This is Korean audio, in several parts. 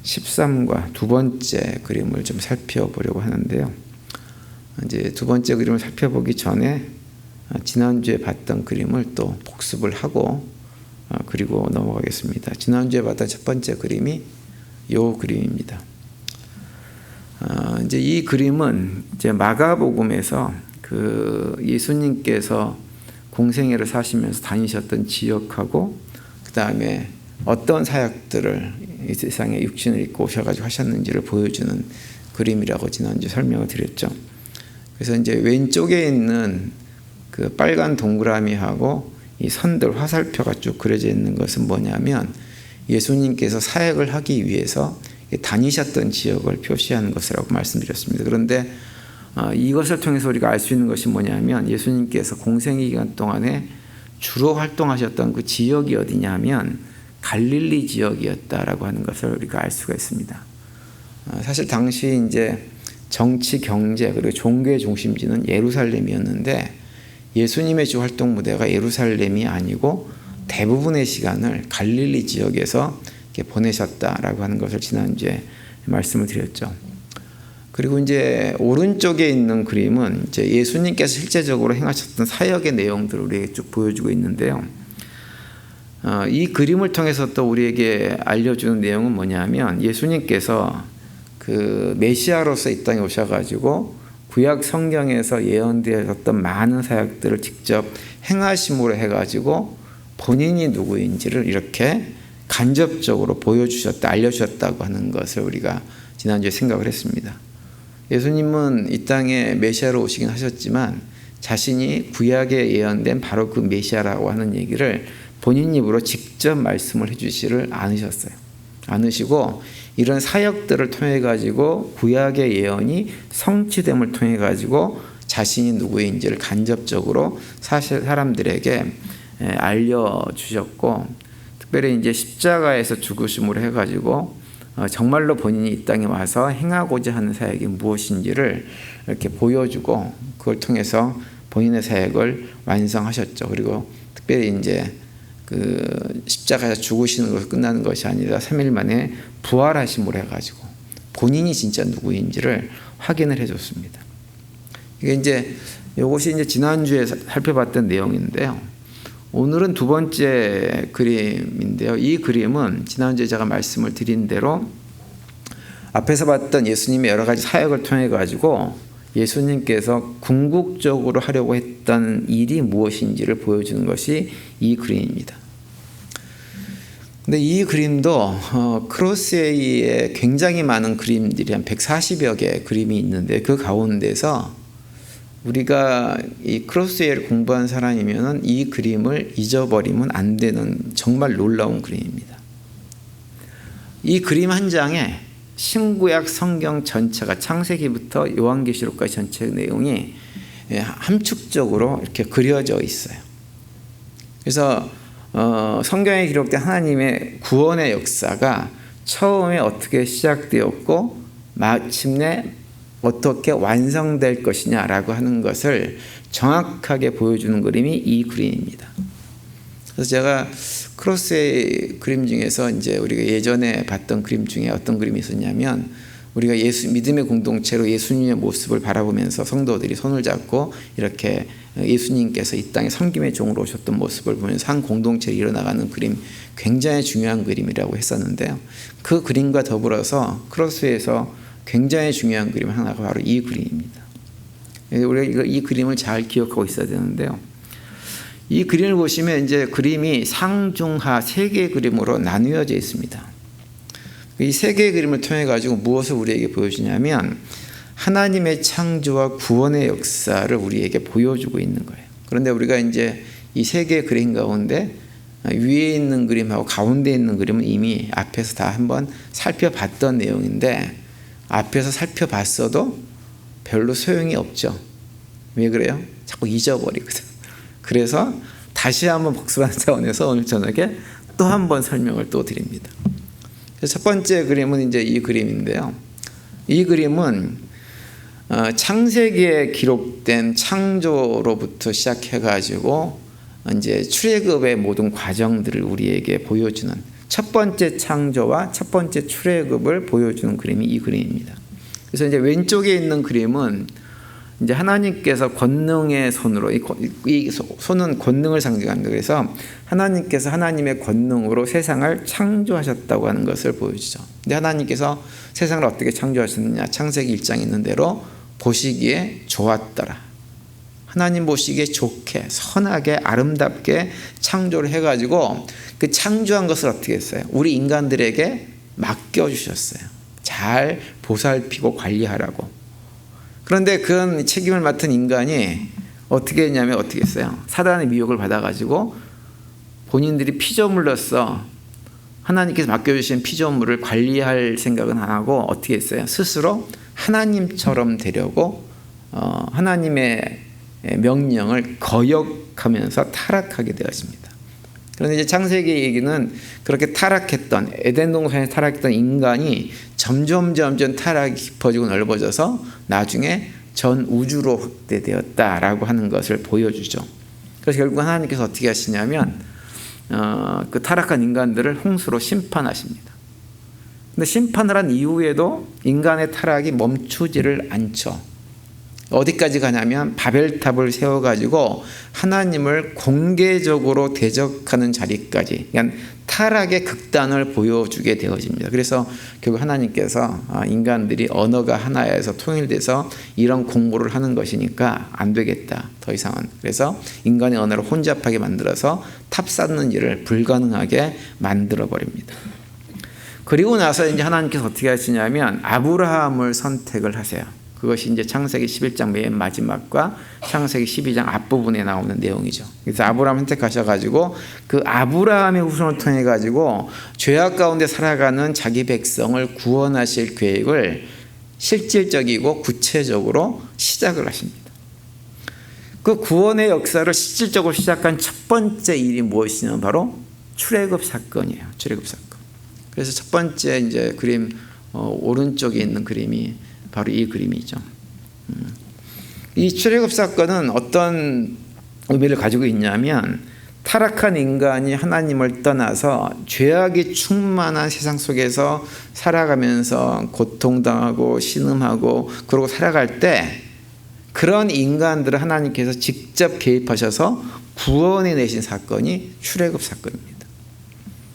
13과 두 번째 그림을 좀 살펴보려고 하는데요. 이제 두 번째 그림을 살펴보기 전에 지난주에 봤던 그림을 또 복습을 하고 그리고 넘어가겠습니다. 지난주에 봤던 첫 번째 그림이 이 그림입니다. 이제 이 그림은 이제 마가복음에서 그 예수님께서 공생애를 사시면서 다니셨던 지역하고 그 다음에 어떤 사역들을 이 세상에 육신을 입고 오셔가지고 하셨는지를 보여주는 그림이라고 지난주 설명을 드렸죠. 그래서 이제 왼쪽에 있는 그 빨간 동그라미하고 이 선들 화살표가 쭉 그려져 있는 것은 뭐냐면 예수님께서 사역을 하기 위해서 다니셨던 지역을 표시하는 것이라고 말씀드렸습니다. 그런데 이것을 통해서 우리가 알 수 있는 것이 뭐냐면 예수님께서 공생의 기간 동안에 주로 활동하셨던 그 지역이 어디냐면 갈릴리 지역이었다라고 하는 것을 우리가 알 수가 있습니다. 사실 당시 이제 정치, 경제 그리고 종교의 중심지는 예루살렘이었는데 예수님의 주 활동 무대가 예루살렘이 아니고 대부분의 시간을 갈릴리 지역에서 보내셨다라고 하는 것을 지난주에 말씀을 드렸죠. 그리고 이제 오른쪽에 있는 그림은 이제 예수님께서 실제적으로 행하셨던 사역의 내용들을 우리에게 쭉 보여주고 있는데요. 이 그림을 통해서 또 우리에게 알려주는 내용은 뭐냐면 예수님께서 그 메시아로서 이 땅에 오셔가지고 구약 성경에서 예언되었던 많은 사역들을 직접 행하심으로 해가지고 본인이 누구인지를 이렇게 간접적으로 보여주셨다, 알려주셨다고 하는 것을 우리가 지난주에 생각을 했습니다. 예수님은 이 땅에 메시아로 오시긴 하셨지만 자신이 구약에 예언된 바로 그 메시아라고 하는 얘기를 본인 입으로 직접 말씀을 해주지를 않으시고 이런 사역들을 통해 가지고 구약의 예언이 성취됨을 통해 가지고 자신이 누구인지를 간접적으로 사람들에게 알려주셨고 특별히 이제 십자가에서 죽으심으로 해가지고 정말로 본인이 이 땅에 와서 행하고자 하는 사역이 무엇인지를 이렇게 보여주고 그걸 통해서 본인의 사역을 완성하셨죠. 그리고 특별히 이제 그 십자가에서 죽으시는 것으로 끝나는 것이 아니라 3일 만에 부활하심으로 해가지고 본인이 진짜 누구인지를 확인을 해줬습니다. 이게 이제 이것이 이제 지난주에 살펴봤던 내용인데요. 오늘은 두 번째 그림인데요. 이 그림은 지난주에 제가 말씀을 드린 대로 앞에서 봤던 예수님의 여러 가지 사역을 통해 가지고 예수님께서 궁극적으로 하려고 했던 일이 무엇인지를 보여주는 것이 이 그림입니다. 근데 이 그림도 크로스웨이에 굉장히 많은 그림들이 한 140여 개의 그림이 있는데 그 가운데서 우리가 이 크로스웨이를 공부한 사람이면 이 그림을 잊어버리면 안 되는 정말 놀라운 그림입니다. 이 그림 한 장에 신구약 성경 전체가 창세기부터 요한계시록까지 전체 내용이 함축적으로 이렇게 그려져 있어요. 그래서 성경에 기록된 하나님의 구원의 역사가 처음에 어떻게 시작되었고 마침내 어떻게 완성될 것이냐라고 하는 것을 정확하게 보여주는 그림이 이 그림입니다. 그래서 제가 크로스의 그림 중에서 이제 우리가 예전에 봤던 그림 중에 어떤 그림이 있었냐면 우리가 믿음의 공동체로 예수님의 모습을 바라보면서 성도들이 손을 잡고 이렇게 예수님께서 이 땅에 섬김의 종으로 오셨던 모습을 보면서 한 공동체를 이뤄나가는 그림, 굉장히 중요한 그림이라고 했었는데요. 그 그림과 더불어서 크로스에서 굉장히 중요한 그림 하나가 바로 이 그림입니다. 우리가 이 그림을 잘 기억하고 있어야 되는데요. 이 그림을 보시면 이제 그림이 상중하 세 개의 그림으로 나누어져 있습니다. 이 세 개의 그림을 통해 가지고 무엇을 우리에게 보여주냐면 하나님의 창조와 구원의 역사를 우리에게 보여주고 있는 거예요. 그런데 우리가 이제 이 세 개의 그림 가운데 위에 있는 그림하고 가운데 있는 그림은 이미 앞에서 다 한번 살펴봤던 내용인데 앞에서 살펴봤어도 별로 소용이 없죠. 왜 그래요? 자꾸 잊어버리거든. 그래서 다시 한번 복습하는 차원에서 오늘 저녁에 또 한 번 설명을 또 드립니다. 첫 번째 그림은 이제 이 그림인데요. 이 그림은 창세기에 기록된 창조로부터 시작해가지고 이제 출애굽의 모든 과정들을 우리에게 보여주는 첫 번째 창조와 첫 번째 출애굽을 보여주는 그림이 이 그림입니다. 그래서 이제 왼쪽에 있는 그림은 이제 하나님께서 권능의 손으로, 이 손은 권능을 상징합니다. 그래서 하나님께서 하나님의 권능으로 세상을 창조하셨다고 하는 것을 보여주죠. 근데 하나님께서 세상을 어떻게 창조하셨느냐? 창세기 1장에 있는 대로 보시기에 좋았더라. 하나님 보시기에 좋게, 선하게, 아름답게 창조를 해가지고 그 창조한 것을 어떻게 했어요? 우리 인간들에게 맡겨주셨어요. 잘 보살피고 관리하라고. 그런데 그런 책임을 맡은 인간이 어떻게 했냐면 어떻게 했어요? 사단의 미혹을 받아가지고 본인들이 피조물로서 하나님께서 맡겨주신 피조물을 관리할 생각은 안 하고 어떻게 했어요? 스스로 하나님처럼 되려고 하나님의 명령을 거역하면서 타락하게 되었습니다. 그런데 이제 창세기 얘기는 그렇게 타락했던, 에덴 동산에 타락했던 인간이 점점 타락이 깊어지고 넓어져서 나중에 전 우주로 확대되었다라고 하는 것을 보여주죠. 그래서 결국 하나님께서 어떻게 하시냐면 그 타락한 인간들을 홍수로 심판하십니다. 근데 심판을 한 이후에도 인간의 타락이 멈추지를 않죠. 어디까지 가냐면 바벨탑을 세워가지고 하나님을 공개적으로 대적하는 자리까지, 그러니까 타락의 극단을 보여주게 되어집니다. 그래서 결국 하나님께서 인간들이 언어가 하나여서 통일돼서 이런 공부를 하는 것이니까 안 되겠다, 더 이상은. 그래서 인간의 언어를 혼잡하게 만들어서 탑 쌓는 일을 불가능하게 만들어 버립니다. 그리고 나서 이제 하나님께서 어떻게 하시냐면 아브라함을 선택을 하세요. 그것이 이제 창세기 11장 맨 마지막과 창세기 12장 앞부분에 나오는 내용이죠. 그래서 아브라함 선택하셔가지고 그 아브라함의 후손을 통해 가지고 죄악 가운데 살아가는 자기 백성을 구원하실 계획을 실질적이고 구체적으로 시작을 하십니다. 그 구원의 역사를 실질적으로 시작한 첫 번째 일이 무엇이냐면 바로 출애굽 사건이에요. 출애굽 사건. 그래서 첫 번째 이제 그림 오른쪽에 있는 그림이 바로 이 그림이죠. 이 출애굽 사건은 어떤 의미를 가지고 있냐면 타락한 인간이 하나님을 떠나서 죄악이 충만한 세상 속에서 살아가면서 고통당하고 신음하고 그러고 살아갈 때 그런 인간들을 하나님께서 직접 개입하셔서 구원해 내신 사건이 출애굽 사건입니다.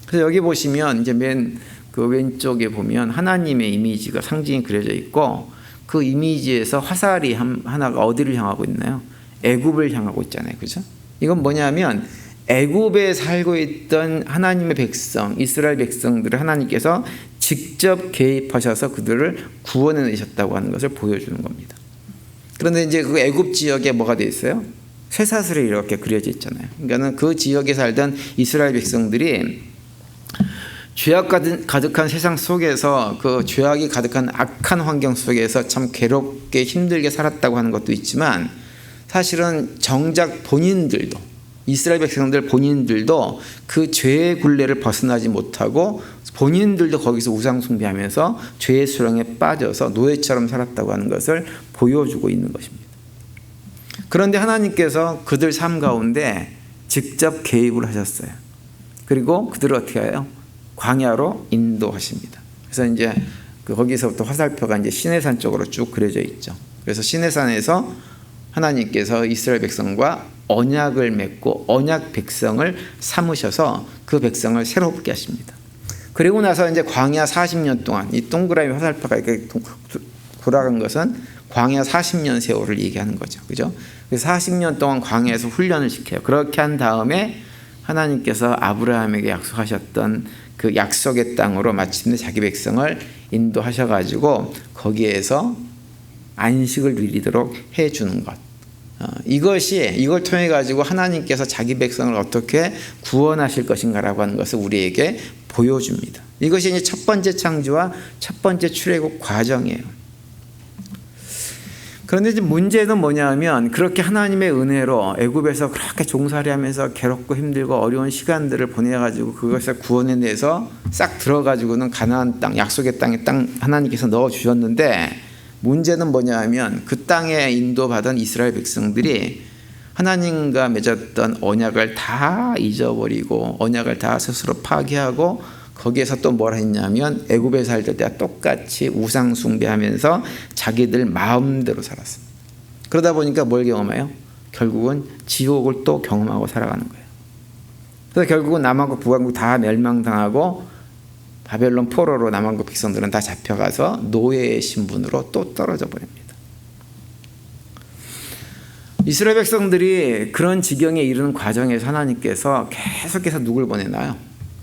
그래서 여기 보시면 이제 맨 그 왼쪽에 보면 하나님의 이미지가 상징이 그려져 있고 그 이미지에서 화살이 하나가 어디를 향하고 있나요? 애굽을 향하고 있잖아요. 그죠? 이건 뭐냐면 애굽에 살고 있던 하나님의 백성, 이스라엘 백성들을 하나님께서 직접 개입하셔서 그들을 구원해 내셨다고 하는 것을 보여주는 겁니다. 그런데 이제 그 애굽 지역에 뭐가 되어 있어요? 쇠사슬이 이렇게 그려져 있잖아요. 그러니까 그 지역에 살던 이스라엘 백성들이 죄악 가득한 세상 속에서 그 죄악이 가득한 악한 환경 속에서 참 괴롭게 힘들게 살았다고 하는 것도 있지만 사실은 정작 본인들도 이스라엘 백성들 본인들도 그 죄의 굴레를 벗어나지 못하고 본인들도 거기서 우상 숭배하면서 죄의 수렁에 빠져서 노예처럼 살았다고 하는 것을 보여주고 있는 것입니다. 그런데 하나님께서 그들 삶 가운데 직접 개입을 하셨어요. 그리고 그들을 어떻게 해요? 광야로 인도하십니다. 그래서 이제 거기서부터 화살표가 이제 시내산 쪽으로 쭉 그려져 있죠. 그래서 시내산에서 하나님께서 이스라엘 백성과 언약을 맺고 언약 백성을 삼으셔서 그 백성을 새롭게 하십니다. 그리고 나서 이제 광야 40년 동안 이 동그라미 화살표가 이렇게 돌아간 것은 광야 40년 세월을 얘기하는 거죠. 그죠? 그래서 40년 동안 광야에서 훈련을 시켜요. 그렇게 한 다음에 하나님께서 아브라함에게 약속하셨던 그 약속의 땅으로 마침내 자기 백성을 인도하셔가지고 거기에서 안식을 누리도록 해주는 것. 이걸 통해 가지고 하나님께서 자기 백성을 어떻게 구원하실 것인가라고 하는 것을 우리에게 보여줍니다. 이것이 이제 첫 번째 창조와 첫 번째 출애굽 과정이에요. 그런데 이제 문제는 뭐냐면 그렇게 하나님의 은혜로 애굽에서 그렇게 종살이하면서 괴롭고 힘들고 어려운 시간들을 보내가지고 그것을 구원해내서 싹 들어가지고는 가나안 땅, 약속의 땅에 하나님께서 넣어주셨는데 문제는 뭐냐면 그 땅에 인도받은 이스라엘 백성들이 하나님과 맺었던 언약을 다 잊어버리고 언약을 다 스스로 파괴하고 거기에서 또 뭘 했냐면 애굽에 살 때 똑같이 우상 숭배하면서 자기들 마음대로 살았습니다. 그러다 보니까 뭘 경험해요? 결국은 지옥을 또 경험하고 살아가는 거예요. 그래서 결국은 남한국 북한국 다 멸망당하고 바벨론 포로로 남한국 백성들은 다 잡혀가서 노예의 신분으로 또 떨어져 버립니다. 이스라엘 백성들이 그런 지경에 이르는 과정에서 하나님께서 계속해서 누굴 보내나요?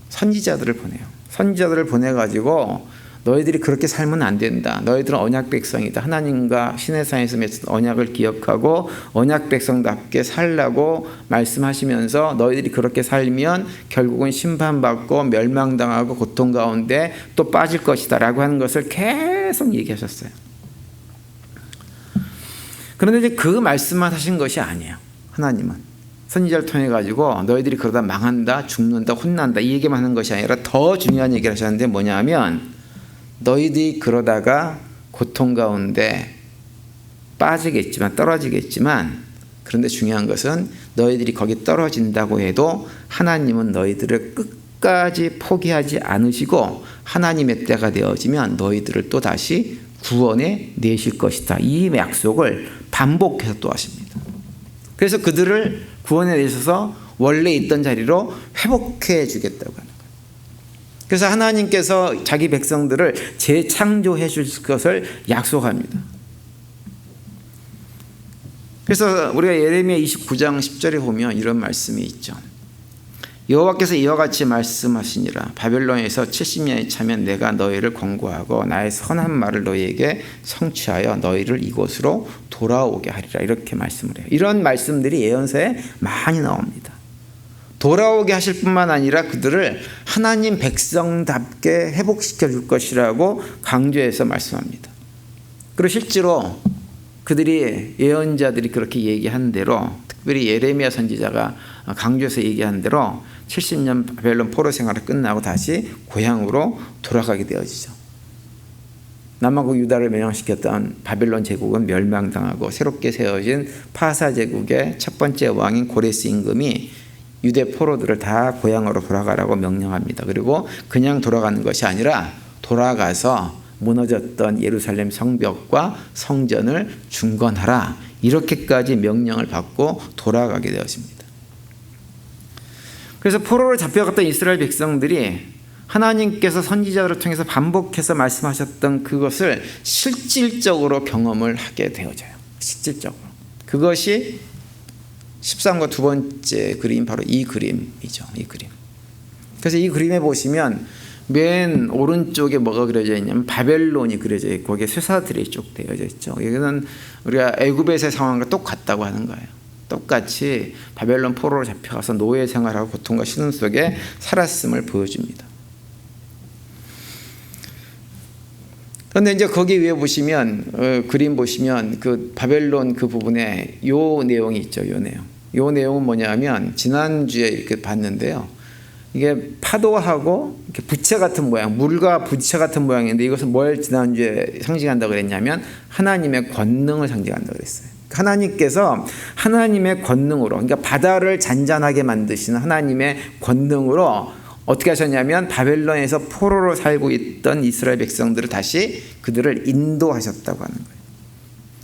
선지자들을 보내요. 선지자들을 보내가지고 너희들이 그렇게 살면 안 된다. 너희들은 언약 백성이다. 하나님과 시내산에서 맺은 언약을 기억하고 언약 백성답게 살라고 말씀하시면서 너희들이 그렇게 살면 결국은 심판받고 멸망당하고 고통 가운데 또 빠질 것이다 라고 하는 것을 계속 얘기하셨어요. 그런데 이제 그 말씀만 하신 것이 아니에요. 하나님은 선지자를 통해 가지고 너희들이 그러다 망한다, 죽는다, 혼난다 이 얘기만 하는 것이 아니라 더 중요한 얘기를 하셨는데 뭐냐면 너희들이 그러다가 고통 가운데 빠지겠지만 떨어지겠지만 그런데 중요한 것은 너희들이 거기 떨어진다고 해도 하나님은 너희들을 끝까지 포기하지 않으시고 하나님의 때가 되어지면 너희들을 또 다시 구원해 내실 것이다. 이 약속을 반복해서 또 하십니다. 그래서 그들을 구원해 내셔서 원래 있던 자리로 회복해 주겠다고 하는 거예요. 그래서 하나님께서 자기 백성들을 재창조해 줄 것을 약속합니다. 그래서 우리가 예레미야 29장 10절에 보면 이런 말씀이 있죠. 여호와께서 이와 같이 말씀하시니라. 바벨론에서 70년이 차면 내가 너희를 권고하고 나의 선한 말을 너희에게 성취하여 너희를 이곳으로 돌아오게 하리라. 이렇게 말씀을 해요. 이런 말씀들이 예언서에 많이 나옵니다. 돌아오게 하실 뿐만 아니라 그들을 하나님 백성답게 회복시켜 줄 것이라고 강조해서 말씀합니다. 그리고 실제로 그들이 예언자들이 그렇게 얘기한 대로 특별히 예레미야 선지자가 강조해서 얘기한 대로 70년 바벨론 포로 생활을 끝나고 다시 고향으로 돌아가게 되어지죠. 남한국 유다를 멸망시켰던 바벨론 제국은 멸망당하고 새롭게 세워진 파사 제국의 첫 번째 왕인 고레스 임금이 유대 포로들을 다 고향으로 돌아가라고 명령합니다. 그리고 그냥 돌아가는 것이 아니라 돌아가서 무너졌던 예루살렘 성벽과 성전을 중건하라. 이렇게까지 명령을 받고 돌아가게 되었습니다. 그래서 포로로 잡혀갔던 이스라엘 백성들이 하나님께서 선지자들을 통해서 반복해서 말씀하셨던 그것을 실질적으로 경험을 하게 되어져요. 실질적으로. 그것이 13과 두 번째 그림 바로 이 그림이죠. 이 그림. 그래서 이 그림에 보시면 맨 오른쪽에 뭐가 그려져 있냐면 바벨론이 그려져 있고 거기에 쇠사들이 쭉 되어져 있죠. 이거는 우리가 애굽에서의 상황과 똑같다고 하는 거예요. 똑같이 바벨론 포로로 잡혀가서 노예 생활하고 고통과 신음 속에 살았음을 보여줍니다. 그런데 이제 거기 위에 보시면 그림 보시면 그 바벨론 그 부분에 요 내용이 있죠. 요 내용. 요 내용은 뭐냐면 지난주에 이렇게 봤는데요. 이게 파도하고 이렇게 부채 같은 모양, 물과 부채 같은 모양인데 이것은 뭘 지난주에 상징한다고 그랬냐면 하나님의 권능을 상징한다고 그랬어요. 하나님께서 하나님의 권능으로, 그러니까 바다를 잔잔하게 만드시는 하나님의 권능으로 어떻게 하셨냐면 바벨론에서 포로로 살고 있던 이스라엘 백성들을 다시 그들을 인도하셨다고 하는 거예요.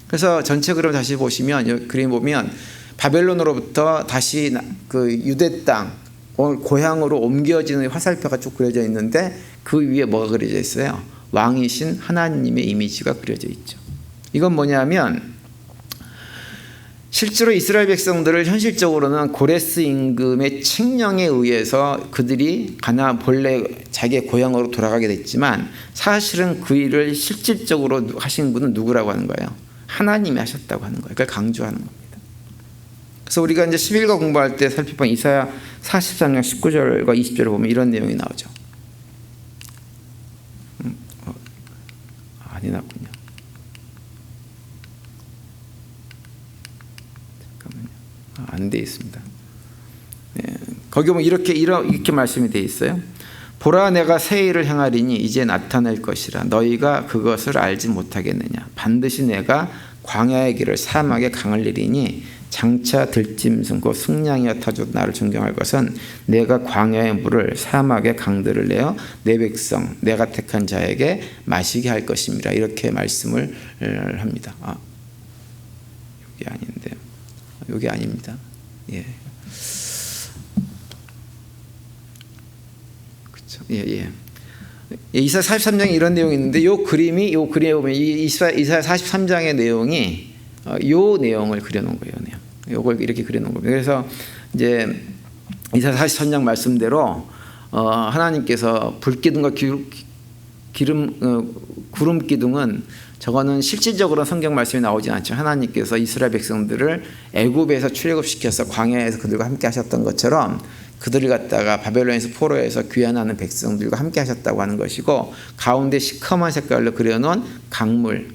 그래서 전체 그림 다시 보시면 이 그림 보면 바벨론으로부터 다시 그 유대 땅 고향으로 옮겨지는 화살표가 쭉 그려져 있는데 그 위에 뭐가 그려져 있어요? 왕이신 하나님의 이미지가 그려져 있죠. 이건 뭐냐면 실제로 이스라엘 백성들을 현실적으로는 고레스 임금의 칙령에 의해서 그들이 본래 자기의 고향으로 돌아가게 됐지만 사실은 그 일을 실질적으로 하신 분은 누구라고 하는 거예요? 하나님이 하셨다고 하는 거예요. 그걸 강조하는 겁니다. 그래서 우리가 이제 11과 공부할 때 살펴본 이사야 43장 19절과 20절을 보면 이런 내용이 나오죠. 아니 나군요. 안 돼 있습니다. 네. 거기 보면 이렇게 말씀이 돼 있어요. 보라 내가 새 일을 행하리니 이제 나타날 것이라 너희가 그것을 알지 못하겠느냐. 반드시 내가 광야의 길을 사막의 강을 내리니 장차 들짐승 곧 승냥이와 타조 나를 존경할 것은 내가 광야의 물을 사막의 강들을 내어 내 백성 내가 택한 자에게 마시게 할 것입니다. 이렇게 말씀을 합니다. 여기 아닌데 여기 아닙니다. 예. 그렇죠. 예. 이사야 43장에 이런 내용이 있는데 요 그림에 보면 이사야 43장의 내용이 요 내용을 그려놓은 거예요. 요걸 이렇게 그려놓은 겁니다. 그래서 이제 이사야 43장 말씀대로 하나님께서 불기둥과 구름 기둥은 저거는 실질적으로 성경 말씀이 나오지 않죠. 하나님께서 이스라엘 백성들을 애굽에서 출애굽시켜서 광야에서 그들과 함께 하셨던 것처럼 그들을 갖다가 바벨론에서 포로에서 귀환하는 백성들과 함께 하셨다고 하는 것이고, 가운데 시커먼 색깔로 그려놓은 강물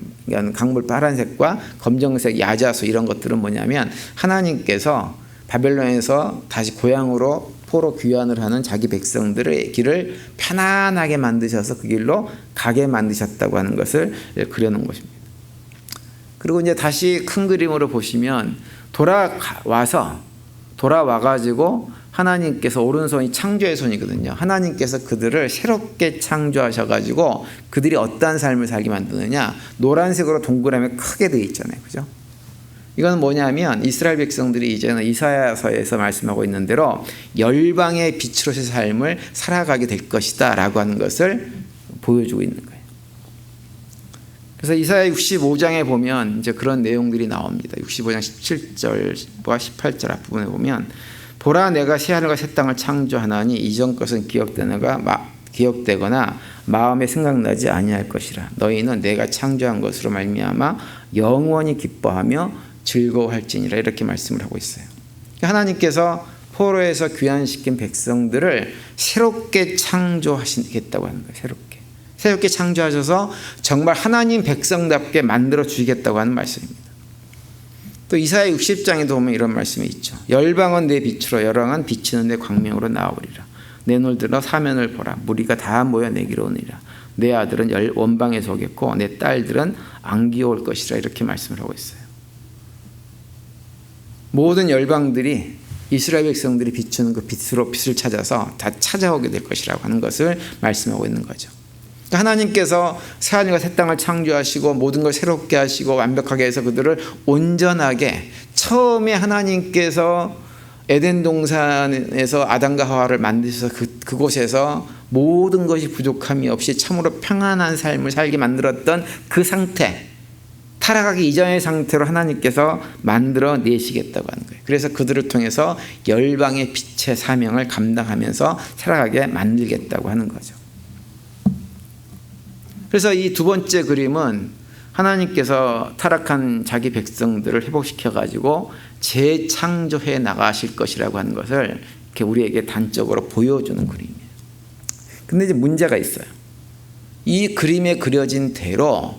파란색과 검정색 야자수 이런 것들은 뭐냐면 하나님께서 바벨론에서 다시 고향으로 포로 귀환을 하는 자기 백성들의 길을 편안하게 만드셔서 그 길로 가게 만드셨다고 하는 것을 그려놓은 것입니다. 그리고 이제 다시 큰 그림으로 보시면 돌아와가지고 하나님께서 오른손이 창조의 손이거든요. 하나님께서 그들을 새롭게 창조하셔가지고 그들이 어떠한 삶을 살게 만드느냐, 노란색으로 동그라미 크게 되어 있잖아요. 그죠? 이건 뭐냐면 이스라엘 백성들이 이제는 이사야서에서 말씀하고 있는 대로 열방의 빛으로서의 삶을 살아가게 될 것이다 라고 하는 것을 보여주고 있는 거예요. 그래서 이사야 65장에 보면 이제 그런 내용들이 나옵니다. 65장 17절과 18절 앞부분에 보면, 보라 내가 새하늘과 새 땅을 창조하나니 이전 것은 기억되거나 마음에 생각나지 아니할 것이라. 너희는 내가 창조한 것으로 말미암아 영원히 기뻐하며 즐거워할지니라. 이렇게 말씀을 하고 있어요. 하나님께서 포로에서 귀환시킨 백성들을 새롭게 창조하시겠다고 하는 거예요. 새롭게 창조하셔서 정말 하나님 백성답게 만들어 주시겠다고 하는 말씀입니다. 또 이사야 60장에도 보면 이런 말씀이 있죠. 열방은 내 빛으로, 열왕은 비치는 내 광명으로 나오리라. 내 눈을 들어 사면을 보라. 무리가 다 모여 내게로 오니라. 내 아들은 원방에서 오겠고 내 딸들은 안기어 올 것이라. 이렇게 말씀을 하고 있어요. 모든 열방들이 이스라엘 백성들이 비추는 그 빛으로 빛을 찾아서 다 찾아오게 될 것이라고 하는 것을 말씀하고 있는 거죠. 하나님께서 새하늘과 새 땅을 창조하시고 모든 걸 새롭게 하시고 완벽하게 해서 그들을 온전하게, 처음에 하나님께서 에덴 동산에서 아담과 하와를 만드셔서 그곳에서 모든 것이 부족함이 없이 참으로 평안한 삶을 살게 만들었던 그 상태, 타락하기 이전의 상태로 하나님께서 만들어 내시겠다고 하는 거예요. 그래서 그들을 통해서 열방의 빛의 사명을 감당하면서 살아가게 만들겠다고 하는 거죠. 그래서 이 두 번째 그림은 하나님께서 타락한 자기 백성들을 회복시켜가지고 재창조해 나가실 것이라고 하는 것을 이렇게 우리에게 단적으로 보여주는 그림이에요. 근데 이제 문제가 있어요. 이 그림에 그려진 대로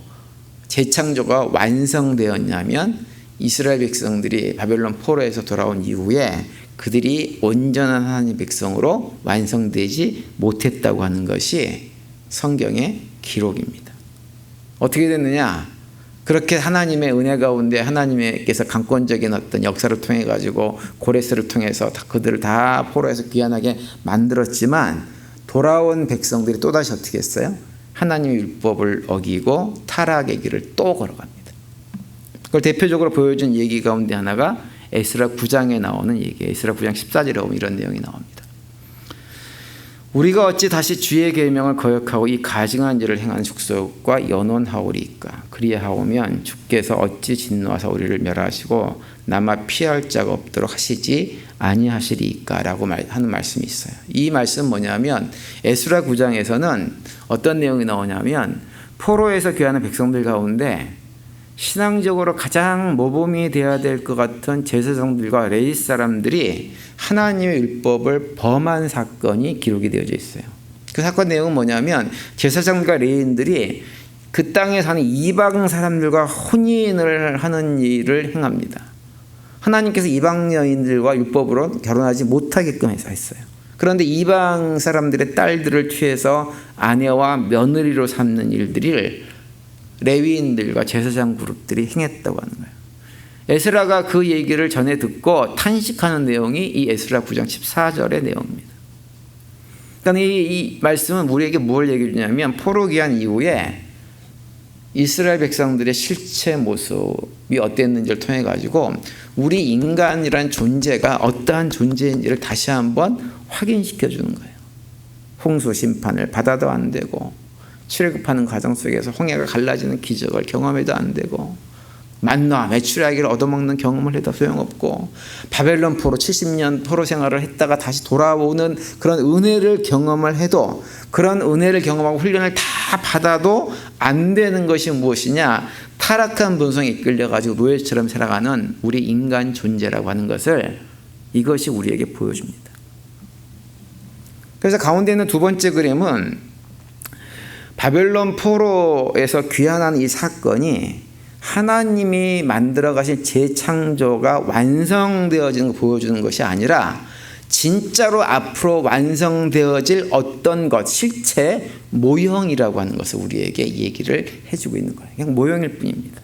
재창조가 완성되었냐면 이스라엘 백성들이 바벨론 포로에서 돌아온 이후에 그들이 온전한 하나님 백성으로 완성되지 못했다고 하는 것이 성경의 기록입니다. 어떻게 됐느냐? 그렇게 하나님의 은혜 가운데 하나님께서 강권적인 어떤 역사를 통해 가지고 고레스를 통해서 그들을 다 포로에서 귀환하게 만들었지만, 돌아온 백성들이 또다시 어떻게 했어요? 하나님의 율법을 어기고 타락의 길을 또 걸어갑니다. 그걸 대표적으로 보여준 얘기 가운데 하나가 에스라 9장에 나오는 얘기예요. 에스라 9장 14절에 보면 이런 내용이 나옵니다. 우리가 어찌 다시 주의 계명을 거역하고 이 가증한 일을 행한 족속과 연원하오리이까? 그리하오면 주께서 어찌 진노하사 우리를 멸하시고 남아 피할 자가 없도록 하시지 아니하시리이까? 라고 하는 말씀이 있어요. 이 말씀은 뭐냐면 에스라 9장에서는 어떤 내용이 나오냐면, 포로에서 귀환하는 백성들 가운데 신앙적으로 가장 모범이 되어야 될 것 같은 제사장들과 레위 사람들이 하나님의 율법을 범한 사건이 기록이 되어져 있어요. 그 사건 내용은 뭐냐면, 제사장과 레위인들이 그 땅에 사는 이방 사람들과 혼인을 하는 일을 행합니다. 하나님께서 이방 여인들과 율법으로 결혼하지 못하게끔 해서 했어요. 그런데 이방 사람들의 딸들을 취해서 아내와 며느리로 삼는 일들을 레위인들과 제사장 그룹들이 행했다고 하는 거예요. 에스라가 그 얘기를 전해 듣고 탄식하는 내용이 이 에스라 9장 14절의 내용입니다. 그러니까 이 말씀은 우리에게 뭘 얘기해 주냐면 포로기한 이후에 이스라엘 백성들의 실체 모습이 어땠는지를 통해 가지고 우리 인간이란 존재가 어떠한 존재인지를 다시 한번 확인시켜 주는 거예요. 홍수 심판을 받아도 안 되고 출애굽하는 과정 속에서 홍해가 갈라지는 기적을 경험해도 안 되고 만나 메추라기를 얻어먹는 경험을 해도 소용없고 바벨론 포로 70년 포로 생활을 했다가 다시 돌아오는 그런 은혜를 경험을 해도 그런 은혜를 경험하고 훈련을 다 받아도 안 되는 것이 무엇이냐? 타락한 본성에 이끌려가지고 노예처럼 살아가는 우리 인간 존재라고 하는 것을 이것이 우리에게 보여줍니다. 그래서 가운데 있는 두 번째 그림은 바벨론 포로에서 귀환한 이 사건이 하나님이 만들어 가신 재창조가 완성되어지는 걸 보여주는 것이 아니라 진짜로 앞으로 완성되어질 어떤 것, 실체, 모형이라고 하는 것을 우리에게 얘기를 해주고 있는 거예요. 그냥 모형일 뿐입니다.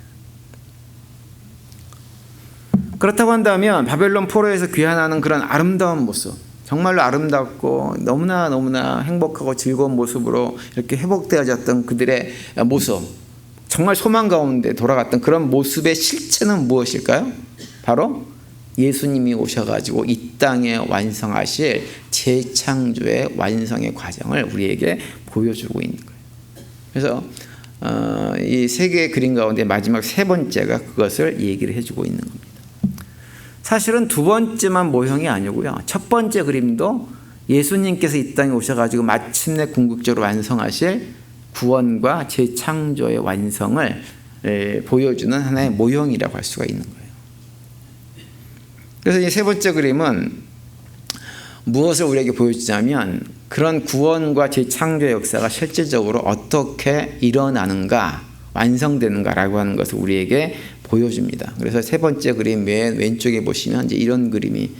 그렇다고 한다면 바벨론 포로에서 귀환하는 그런 아름다운 모습, 정말로 아름답고 너무나 행복하고 즐거운 모습으로 이렇게 회복되어졌던 그들의 모습, 정말 소망 가운데 돌아갔던 그런 모습의 실체는 무엇일까요? 바로 예수님이 오셔가지고 이 땅에 완성하실 재창조의 완성의 과정을 우리에게 보여주고 있는 거예요. 그래서 이 세 개의 그림 가운데 마지막 세 번째가 그것을 얘기를 해주고 있는 겁니다. 사실은 두 번째만 모형이 아니고요. 첫 번째 그림도 예수님께서 이 땅에 오셔가지고 마침내 궁극적으로 완성하실 구원과 재창조의 완성을 보여주는 하나의 모형이라고 할 수가 있는 거예요. 그래서 이 세 번째 그림은 무엇을 우리에게 보여주냐면 그런 구원과 재창조의 역사가 실질적으로 어떻게 일어나는가, 완성되는가라고 하는 것을 우리에게 보여줍니다. 그래서 세 번째 그림 맨 왼쪽에 보시면 이제 이런 그림이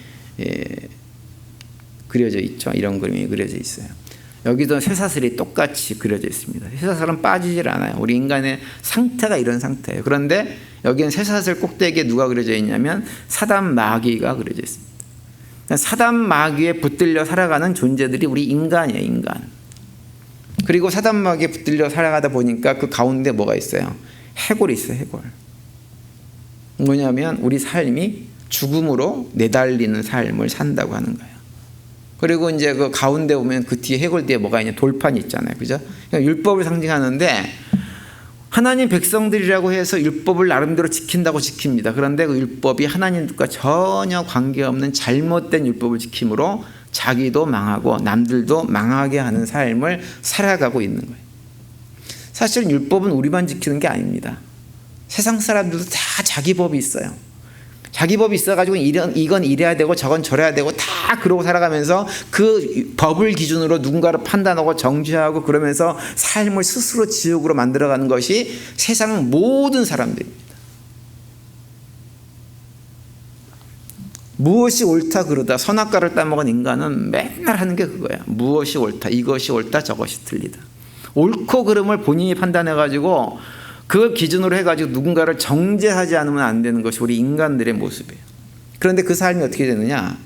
그려져 있죠. 이런 그림이 그려져 있어요. 여기도 쇠사슬이 똑같이 그려져 있습니다. 쇠사슬은 빠지질 않아요. 우리 인간의 상태가 이런 상태예요. 그런데 여기는 쇠사슬 꼭대기에 누가 그려져 있냐면 사단 마귀가 그려져 있습니다. 사단 마귀에 붙들려 살아가는 존재들이 우리 인간이에요. 인간. 그리고 사단 마귀에 붙들려 살아가다 보니까 그 가운데 뭐가 있어요? 해골이 있어요. 해골. 뭐냐면 우리 삶이 죽음으로 내달리는 삶을 산다고 하는 거예요. 그리고 이제 그 가운데 보면 그 뒤에 해골 뒤에 뭐가 있냐? 돌판이 있잖아요. 그죠? 그러니까 율법을 상징하는데 하나님 백성들이라고 해서 율법을 나름대로 지킨다고 지킵니다. 그런데 그 율법이 하나님과 전혀 관계없는 잘못된 율법을 지킴으로 자기도 망하고 남들도 망하게 하는 삶을 살아가고 있는 거예요. 사실 율법은 우리만 지키는 게 아닙니다. 세상 사람들도 다 자기 법이 있어요. 자기 법이 있어가지고 이건 이래야 되고 저건 저래야 되고 다 그러고 살아가면서 그 법을 기준으로 누군가를 판단하고 정죄하고 그러면서 삶을 스스로 지옥으로 만들어가는 것이 세상 모든 사람들입니다. 무엇이 옳다 그르다 선악과를 따먹은 인간은 맨날 하는 게 그거야. 무엇이 옳다, 이것이 옳다, 저것이 틀리다. 옳고 그름을 본인이 판단해가지고 그 기준으로 해가지고 누군가를 정죄하지 않으면 안 되는 것이 우리 인간들의 모습이에요. 그런데 그 삶이 어떻게 되느냐?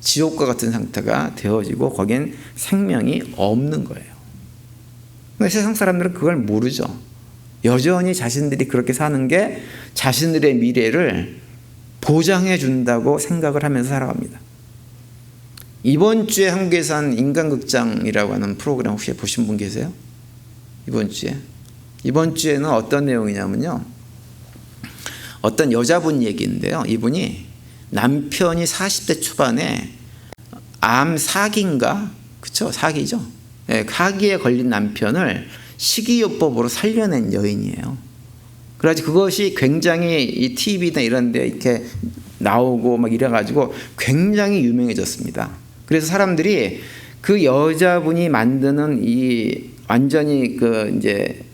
지옥과 같은 상태가 되어지고 거긴 생명이 없는 거예요. 근데 세상 사람들은 그걸 모르죠. 여전히 자신들이 그렇게 사는 게 자신들의 미래를 보장해 준다고 생각을 하면서 살아갑니다. 이번 주에 한국에서 한 인간극장이라고 하는 프로그램 혹시 보신 분 계세요? 이번 주에는 어떤 내용이냐면요. 어떤 여자분 얘기인데요. 이분이 남편이 40대 초반에 암 사기인가? 그쵸? 사기죠. 네, 사기에 걸린 남편을 식이요법으로 살려낸 여인이에요. 그래가지고 그것이 굉장히 이 TV나 이런 데 이렇게 나오고 막 이래가지고 굉장히 유명해졌습니다. 그래서 사람들이 그 여자분이 만드는 이 완전히 그 이제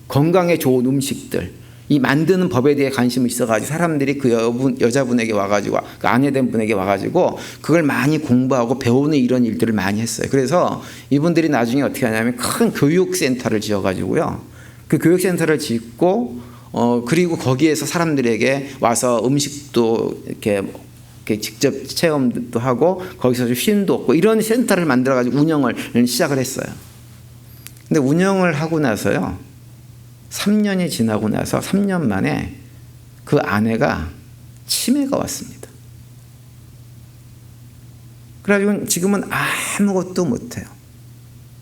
건강에 좋은 음식들, 이 만드는 법에 대해 관심이 있어가지고 사람들이 그 여자분에게 와가지고 그 아내된 분에게 와가지고 그걸 많이 공부하고 배우는 이런 일들을 많이 했어요. 그래서 이분들이 나중에 어떻게 하냐면 큰 교육센터를 지어가지고요. 그 교육센터를 짓고 그리고 거기에서 사람들에게 와서 음식도 이렇게 직접 체험도 하고 거기서 쉼도 얻고 이런 센터를 만들어가지고 운영을 시작을 했어요. 근데 운영을 하고 나서요, 3년이 지나고 나서 3년 만에 그 아내가 치매가 왔습니다. 그래가지고 지금은 아무것도 못해요.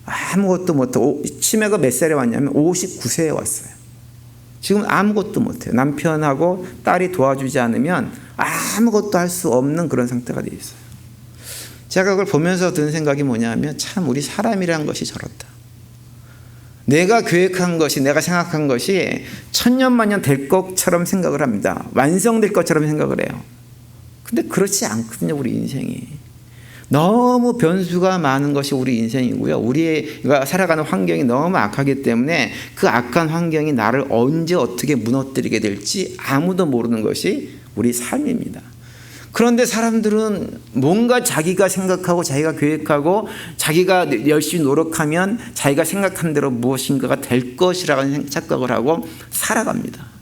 아무것도 못하고, 치매가 몇 살에 왔냐면 59세에 왔어요. 지금 아무것도 못해요. 남편하고 딸이 도와주지 않으면 아무것도 할 수 없는 그런 상태가 되어 있어요. 제가 그걸 보면서 든 생각이 뭐냐면, 참 우리 사람이란 것이 저렇다. 내가 계획한 것이, 내가 생각한 것이 천년만년 될 것처럼 생각을 합니다. 완성될 것처럼 생각을 해요. 근데 그렇지 않거든요, 우리 인생이. 너무 변수가 많은 것이 우리 인생이고요. 우리가 살아가는 환경이 너무 악하기 때문에 그 악한 환경이 나를 언제 어떻게 무너뜨리게 될지 아무도 모르는 것이 우리 삶입니다. 그런데 사람들은 뭔가 자기가 생각하고 자기가 계획하고 자기가 열심히 노력하면 자기가 생각한 대로 무엇인가가 될 것이라는 착각을 하고 살아갑니다.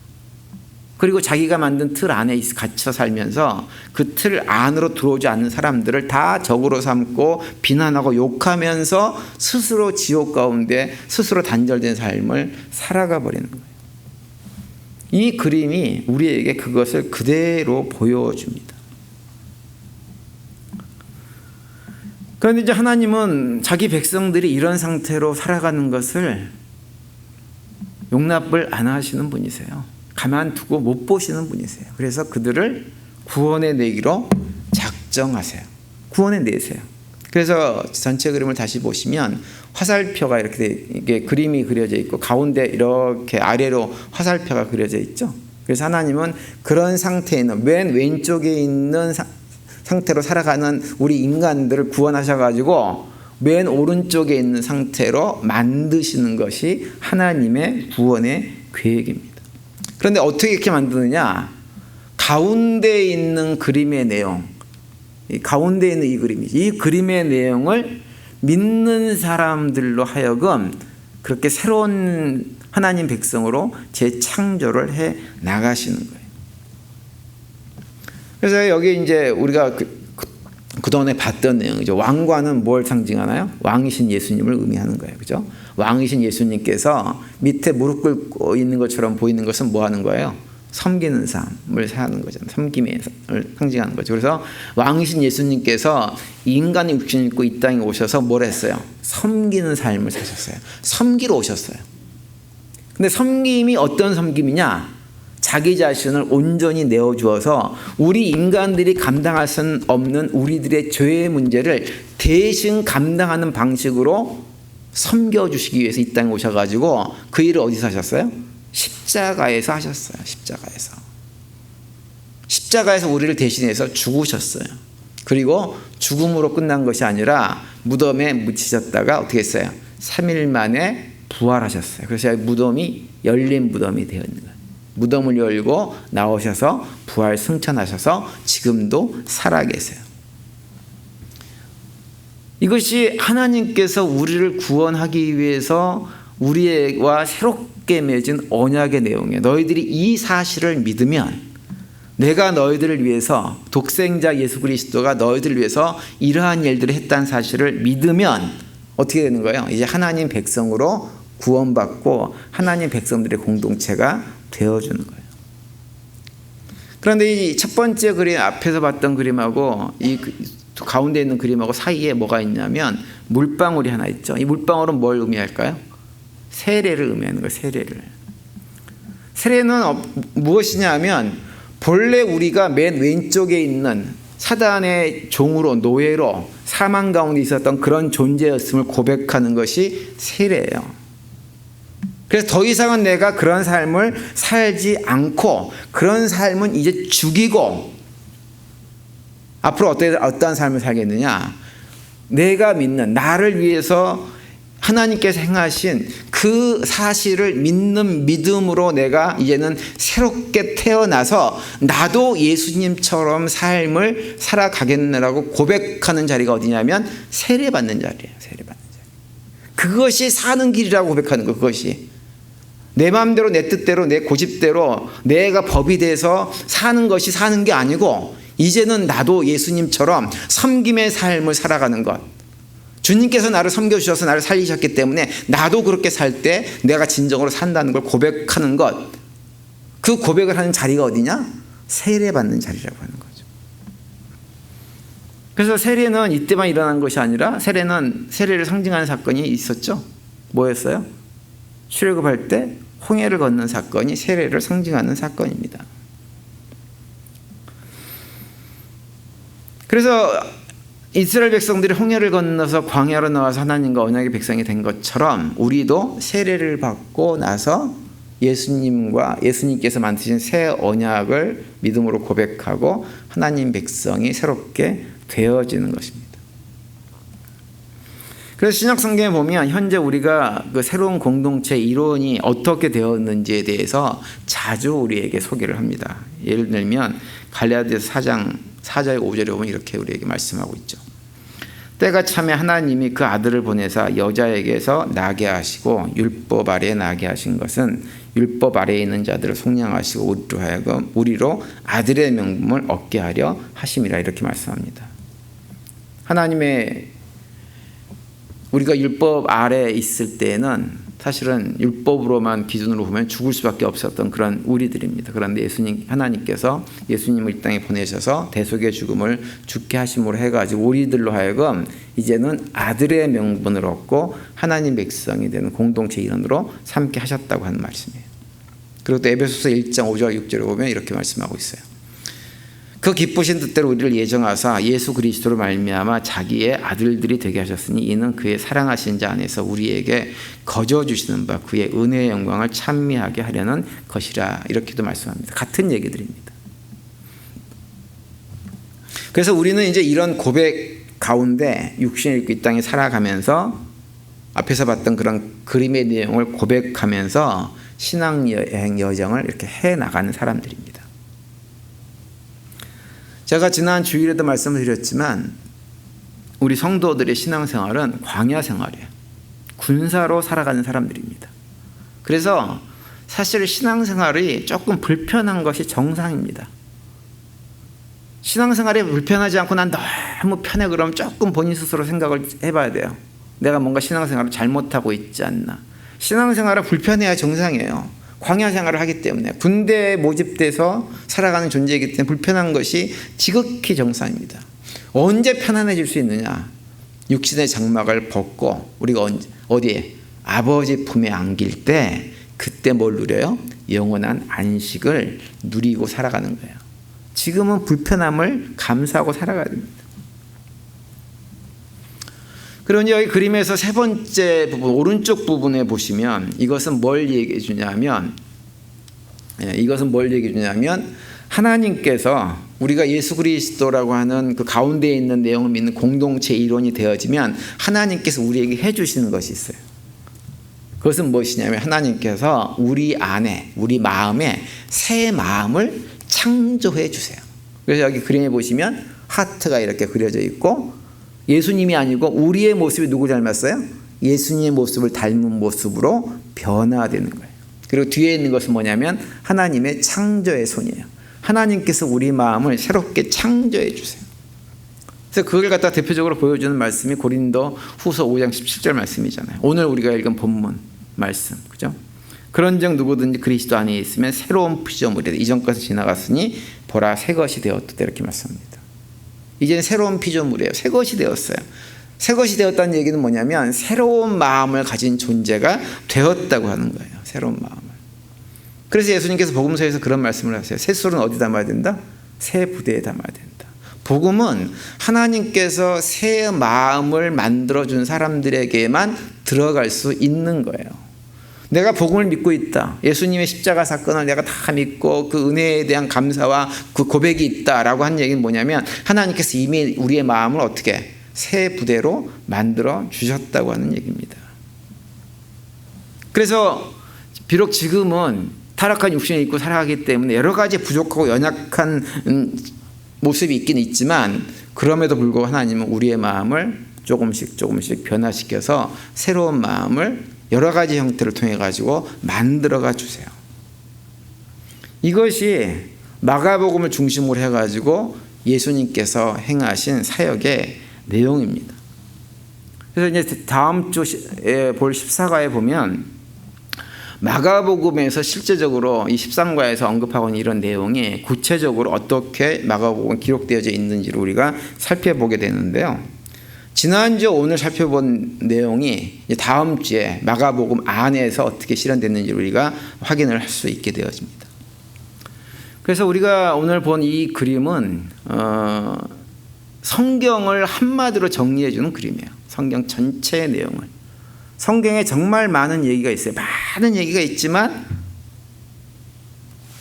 그리고 자기가 만든 틀 안에 갇혀 살면서 그 틀 안으로 들어오지 않는 사람들을 다 적으로 삼고 비난하고 욕하면서 스스로 지옥 가운데 스스로 단절된 삶을 살아가 버리는 거예요. 이 그림이 우리에게 그것을 그대로 보여줍니다. 그런데 이제 하나님은 자기 백성들이 이런 상태로 살아가는 것을 용납을 안 하시는 분이세요. 가만두고 못 보시는 분이세요. 그래서 그들을 구원해 내기로 작정하세요. 구원해 내세요. 그래서 전체 그림을 다시 보시면 화살표가 이렇게 그림이 그려져 있고 가운데 이렇게 아래로 화살표가 그려져 있죠. 그래서 하나님은 그런 상태에 있는 맨 왼쪽에 있는 상태로 살아가는 우리 인간들을 구원하셔가지고 맨 오른쪽에 있는 상태로 만드시는 것이 하나님의 구원의 계획입니다. 그런데 어떻게 이렇게 만드느냐? 가운데에 있는 그림의 내용, 가운데에 있는 이 그림이, 이 그림의 내용을 믿는 사람들로 하여금 그렇게 새로운 하나님 백성으로 재창조를 해 나가시는 거예요. 그래서 여기 이제 우리가 그동안에 봤던 내용이죠. 왕관은 뭘 상징하나요? 왕이신 예수님을 의미하는 거예요. 그죠? 왕이신 예수님께서 밑에 무릎 꿇고 있는 것처럼 보이는 것은 뭐 하는 거예요? 섬기는 삶을 사는 거잖아요. 섬김을 상징하는 거죠. 그래서 왕이신 예수님께서 인간의 육신을 입고 이 땅에 오셔서 뭘 했어요? 섬기는 삶을 사셨어요. 섬기러 오셨어요. 근데 섬김이 어떤 섬김이냐? 자기 자신을 온전히 내어주어서 우리 인간들이 감당할 수 없는 우리들의 죄의 문제를 대신 감당하는 방식으로 섬겨주시기 위해서 이 땅에 오셔가지고 그 일을 어디서 하셨어요? 십자가에서 하셨어요. 십자가에서 우리를 대신해서 죽으셨어요. 그리고 죽음으로 끝난 것이 아니라 무덤에 묻히셨다가 어떻게 했어요? 3일 만에 부활하셨어요. 그래서 무덤이 열린 무덤이 되어 있는 거예요. 무덤을 열고 나오셔서 부활 승천하셔서 지금도 살아계세요. 이것이 하나님께서 우리를 구원하기 위해서 우리와 새롭게 맺은 언약의 내용이에요. 너희들이 이 사실을 믿으면, 내가 너희들을 위해서, 독생자 예수 그리스도가 너희들을 위해서 이러한 일들을 했다는 사실을 믿으면 어떻게 되는 거예요? 이제 하나님 백성으로 구원받고 하나님 백성들의 공동체가 되어주는 거예요. 그런데 이 첫 번째 그림, 앞에서 봤던 그림하고 이 가운데 있는 그림하고 사이에 뭐가 있냐면 물방울이 하나 있죠. 이 물방울은 뭘 의미할까요? 세례를 의미하는 거예요. 세례는 무엇이냐면 본래 우리가 맨 왼쪽에 있는 사단의 종으로, 노예로 사망 가운데 있었던 그런 존재였음을 고백하는 것이 세례예요. 그래서 더 이상은 내가 그런 삶을 살지 않고 그런 삶은 이제 죽이고 앞으로 어떠한 삶을 살겠느냐? 내가 믿는, 나를 위해서 하나님께서 행하신 그 사실을 믿는 믿음으로 내가 이제는 새롭게 태어나서 나도 예수님처럼 삶을 살아가겠느라고 고백하는 자리가 어디냐면 세례받는 자리예요. 그것이 사는 길이라고 고백하는 거. 그것이 내 마음대로 내 뜻대로 내 고집대로 내가 법이 돼서 사는 것이 사는 게 아니고 이제는 나도 예수님처럼 섬김의 삶을 살아가는 것. 주님께서 나를 섬겨주셔서 나를 살리셨기 때문에 나도 그렇게 살 때 내가 진정으로 산다는 걸 고백하는 것. 그 고백을 하는 자리가 어디냐? 세례받는 자리라고 하는 거죠. 그래서 세례는 이때만 일어난 것이 아니라 세례를 상징하는 사건이 있었죠. 뭐였어요? 출애굽할 때 홍해를 건넌 사건이 세례를 상징하는 사건입니다. 그래서 이스라엘 백성들이 홍해를 건너서 광야로 나와서 하나님과 언약의 백성이 된 것처럼 우리도 세례를 받고 나서 예수님께서 만드신 새 언약을 믿음으로 고백하고 하나님 백성이 새롭게 되어지는 것입니다. 그래서 신약성경에 보면 현재 우리가 그 새로운 공동체 이론이 어떻게 되었는지에 대해서 자주 우리에게 소개를 합니다. 예를 들면 갈라디아서 4장 4절 5절에 보면 이렇게 우리에게 말씀하고 있죠. 때가 참에 하나님이 그 아들을 보내사 여자에게서 나게 하시고 율법 아래에 나게 하신 것은 율법 아래에 있는 자들을 속량하시고 우리로 아들의 명분을 얻게 하려 하심이라 이렇게 말씀합니다. 우리가 율법 아래에 있을 때는 사실은 율법으로만 기준으로 보면 죽을 수밖에 없었던 그런 우리들입니다. 그런데 하나님께서 예수님을 이 땅에 보내셔서 대속의 죽음을 죽게 하심으로 해가지고 우리들로 하여금 이제는 아들의 명분을 얻고 하나님 백성이 되는 공동체 일원으로 삼게 하셨다고 하는 말씀이에요. 그리고 또 에베소서 1장 5절 6절에 보면 이렇게 말씀하고 있어요. 그 기쁘신 뜻대로 우리를 예정하사 예수 그리스도로 말미암아 자기의 아들들이 되게 하셨으니 이는 그의 사랑하신 자 안에서 우리에게 거저 주시는 바 그의 은혜의 영광을 찬미하게 하려는 것이라 이렇게도 말씀합니다. 같은 얘기들입니다. 그래서 우리는 이제 이런 고백 가운데 육신을 입고 이 땅에 살아가면서 앞에서 봤던 그런 그림의 내용을 고백하면서 신앙여행 여정을 이렇게 해나가는 사람들입니다. 제가 지난 주일에도 말씀을 드렸지만 우리 성도들의 신앙생활은 광야 생활이에요. 군사로 살아가는 사람들입니다. 그래서 사실 신앙생활이 조금 불편한 것이 정상입니다. 신앙생활이 불편하지 않고 난 너무 편해 그러면 조금 본인 스스로 생각을 해봐야 돼요. 내가 뭔가 신앙생활을 잘못하고 있지 않나. 신앙생활은 불편해야 정상이에요. 광야 생활을 하기 때문에 군대에 모집돼서 살아가는 존재이기 때문에 불편한 것이 지극히 정상입니다. 언제 편안해질 수 있느냐? 육신의 장막을 벗고 우리가 어디에? 아버지 품에 안길 때 그때 뭘 누려요? 영원한 안식을 누리고 살아가는 거예요. 지금은 불편함을 감수하고 살아가야 됩니다. 그리고 여기 그림에서 세 번째 부분 오른쪽 부분에 보시면 이것은 뭘 얘기해 주냐면 하나님께서 우리가 예수 그리스도라고 하는 그 가운데에 있는 내용을 믿는 공동체 이론이 되어지면 하나님께서 우리에게 해주시는 것이 있어요. 그것은 무엇이냐면 하나님께서 우리 안에 우리 마음에 새 마음을 창조해 주세요. 그래서 여기 그림에 보시면 하트가 이렇게 그려져 있고 예수님이 아니고 우리의 모습이 누구 닮았어요? 예수님의 모습을 닮은 모습으로 변화되는 거예요. 그리고 뒤에 있는 것은 뭐냐면 하나님의 창조의 손이에요. 하나님께서 우리 마음을 새롭게 창조해 주세요. 그래서 그걸 갖다 대표적으로 보여주는 말씀이 고린도 후서 5장 17절 말씀이잖아요. 오늘 우리가 읽은 본문 말씀. 그죠? 그런즉 누구든지 그리스도 안에 있으면 새로운 피조물이다. 이전 것이 지나갔으니 보라 새 것이 되었다. 이렇게 말씀합니다. 이제는 새로운 피조물이에요. 새 것이 되었어요. 새 것이 되었다는 얘기는 뭐냐면 새로운 마음을 가진 존재가 되었다고 하는 거예요. 새로운 마음을. 그래서 예수님께서 복음서에서 그런 말씀을 하세요. 새 술은 어디 담아야 된다? 새 부대에 담아야 된다. 복음은 하나님께서 새 마음을 만들어준 사람들에게만 들어갈 수 있는 거예요. 내가 복음을 믿고 있다. 예수님의 십자가 사건을 내가 다 믿고 그 은혜에 대한 감사와 그 고백이 있다라고 하는 얘기는 뭐냐면 하나님께서 이미 우리의 마음을 어떻게 새 부대로 만들어 주셨다고 하는 얘기입니다. 그래서 비록 지금은 타락한 육신을 입고 살아가기 때문에 여러 가지 부족하고 연약한 모습이 있긴 있지만 그럼에도 불구하고 하나님은 우리의 마음을 조금씩 변화시켜서 새로운 마음을 여러 가지 형태를 통해 가지고 만들어가 주세요. 이것이 마가복음을 중심으로 해가지고 예수님께서 행하신 사역의 내용입니다. 그래서 이제 다음 주에 볼 14과에 보면 마가복음에서 실제적으로 이 13과에서 언급하고 있는 이런 내용이 구체적으로 어떻게 마가복음에 기록되어져 있는지를 우리가 살펴보게 되는데요. 지난주 오늘 살펴본 내용이 다음 주에 마가복음 안에서 어떻게 실현됐는지 우리가 확인을 할 수 있게 되어집니다. 그래서 우리가 오늘 본 이 그림은 성경을 한마디로 정리해 주는 그림이에요. 성경 전체의 내용을. 성경에 정말 많은 얘기가 있어요. 많은 얘기가 있지만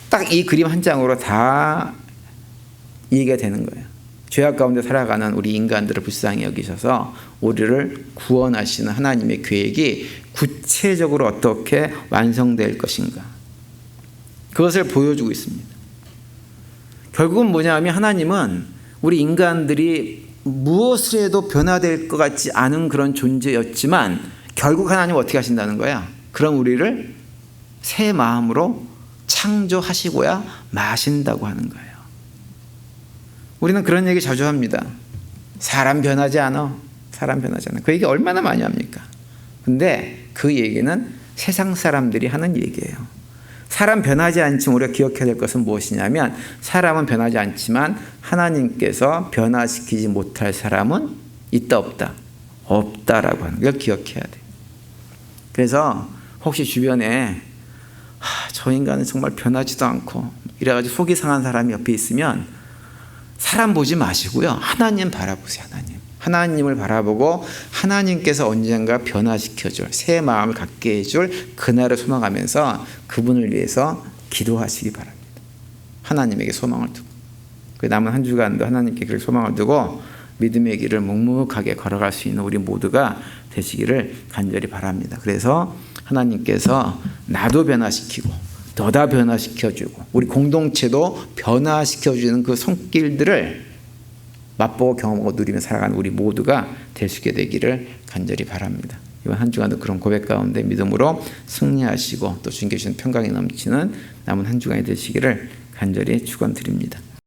딱 이 그림 한 장으로 다 얘기가 되는 거예요. 죄악 가운데 살아가는 우리 인간들을 불쌍히 여기셔서 우리를 구원하시는 하나님의 계획이 구체적으로 어떻게 완성될 것인가, 그것을 보여주고 있습니다. 결국은 뭐냐면 하나님은 우리 인간들이 무엇을 해도 변화될 것 같지 않은 그런 존재였지만 결국 하나님은 어떻게 하신다는 거야? 그럼 우리를 새 마음으로 창조하시고야 마신다고 하는 거예요. 우리는 그런 얘기 자주 합니다. 사람 변하지 않아. 사람 변하지 않아. 그 얘기 얼마나 많이 합니까? 근데 그 얘기는 세상 사람들이 하는 얘기예요. 사람 변하지 않지만 우리가 기억해야 될 것은 무엇이냐면 사람은 변하지 않지만 하나님께서 변화시키지 못할 사람은 있다 없다? 없다라고 하는 걸 기억해야 돼요. 그래서 혹시 주변에 저 인간은 정말 변하지도 않고 이래가지고 속이 상한 사람이 옆에 있으면 사람 보지 마시고요. 하나님 바라보세요. 하나님을 바라보고 하나님께서 언젠가 변화시켜줄, 새 마음을 갖게 해줄 그날을 소망하면서 그분을 위해서 기도하시기 바랍니다. 하나님에게 소망을 두고 그 남은 한 주간도 하나님께 그 소망을 두고 믿음의 길을 묵묵하게 걸어갈 수 있는 우리 모두가 되시기를 간절히 바랍니다. 그래서 하나님께서 나도 변화시키고 너다 변화시켜주고 우리 공동체도 변화시켜주는 그 손길들을 맛보고 경험하고 누리며 살아가는 우리 모두가 될 수 있게 되기를 간절히 바랍니다. 이번 한 주간도 그런 고백 가운데 믿음으로 승리하시고 또 주님께 주신 평강이 넘치는 남은 한 주간이 되시기를 간절히 축원드립니다.